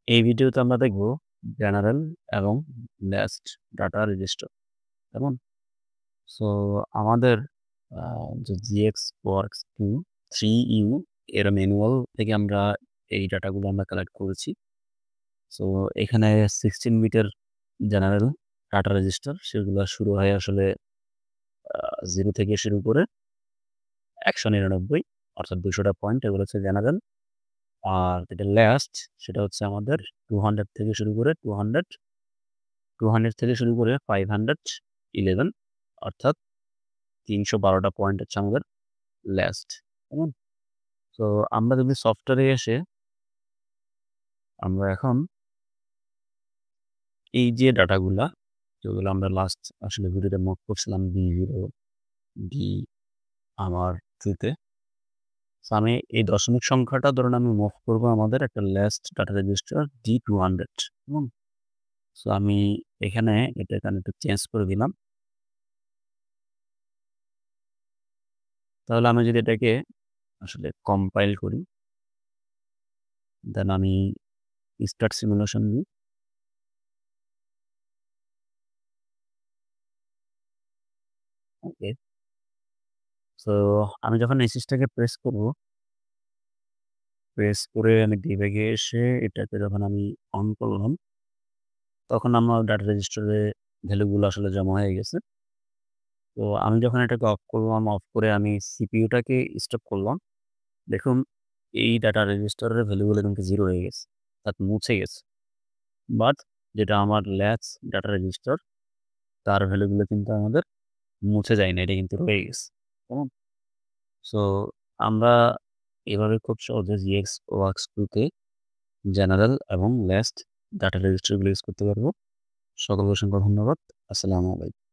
এই ভিডিওতে আমরা দেখব জেনারেল এবং নেস্ট ডাটা রেজিস্টার। কেমন? সো আমাদের যে GX Works 3U এর ম্যানুয়াল থেকে আমরা এই ডাটাগুলো আমরা কালেক্ট করেছি। সো এখানে 16 বিটের জেনারেল ডাটা রেজিস্টার সেগুলো শুরু হয় আসলে 0 থেকে শুরু করে 199 অর্থাৎ 200টা পয়েন্ট এগুলো হচ্ছে জেনারেল। আর যেটা লাস্ট সেটা হচ্ছে আমাদের 200 থেকে শুরু করে 200 থেকে শুরু করে 511 অর্থাৎ 312টা পয়েন্ট হচ্ছে আমাদের লাস্ট। কেমন? তো আমরা যদি সফটওয়্যারে এসে আমরা এখন এই যে ডাটাগুলা যেগুলো আমরা লাস্ট আসলে ভিডিওতে নোট করছিলাম D0, D আমার 2 তে। সো আমি এই দশমিক সংখ্যাটা ধরুন আমি মুভ করব আমাদের একটা লাস্ট ডাটা রেজিস্টার D200। কেমন? সো আমি এখানে এখানে একটু চেঞ্জ করে দিলাম। তাহলে আমি যদি এটাকে আসলে কম্পাইল করি, দেন আমি স্টার্ট সিমুলেশন দিই। ওকে। সো আমি যখন এসিসটাকে প্রেস করব, প্রেস করে আমি ডিবাগে এসে এটাকে যখন আমি অন করলাম, তখন আমার ডাটা রেজিস্টারে ভ্যালুগুলো আসলে জমা হয়ে গেছে। তো আমি যখন এটাকে অফ করলাম, অফ করে আমি সিপিইউটাকে স্টপ করলাম। দেখুন এই ডাটা রেজিস্টারের ভ্যালুগুলো কিন্তু 0 হয়ে গেছে। অর্থাৎ মুছে গেছে। বাট যেটা আমার ল্যাচ ডাটা রেজিস্টার তার ভ্যালুগুলো কিন্তু আমাদের মুছে যায়নি। এটা কিন্তু রয়ে গেছে। কেমন? সো আমরা এভাবে খুব সহজে GX Works 2 তে জেনারেল এবং লাস্ট ডাটা রেজিস্টারগুলো ইউজ করতে পারবো। সকলকে অসংখ্য ধন্যবাদ। আসসালামু আলাইকুম।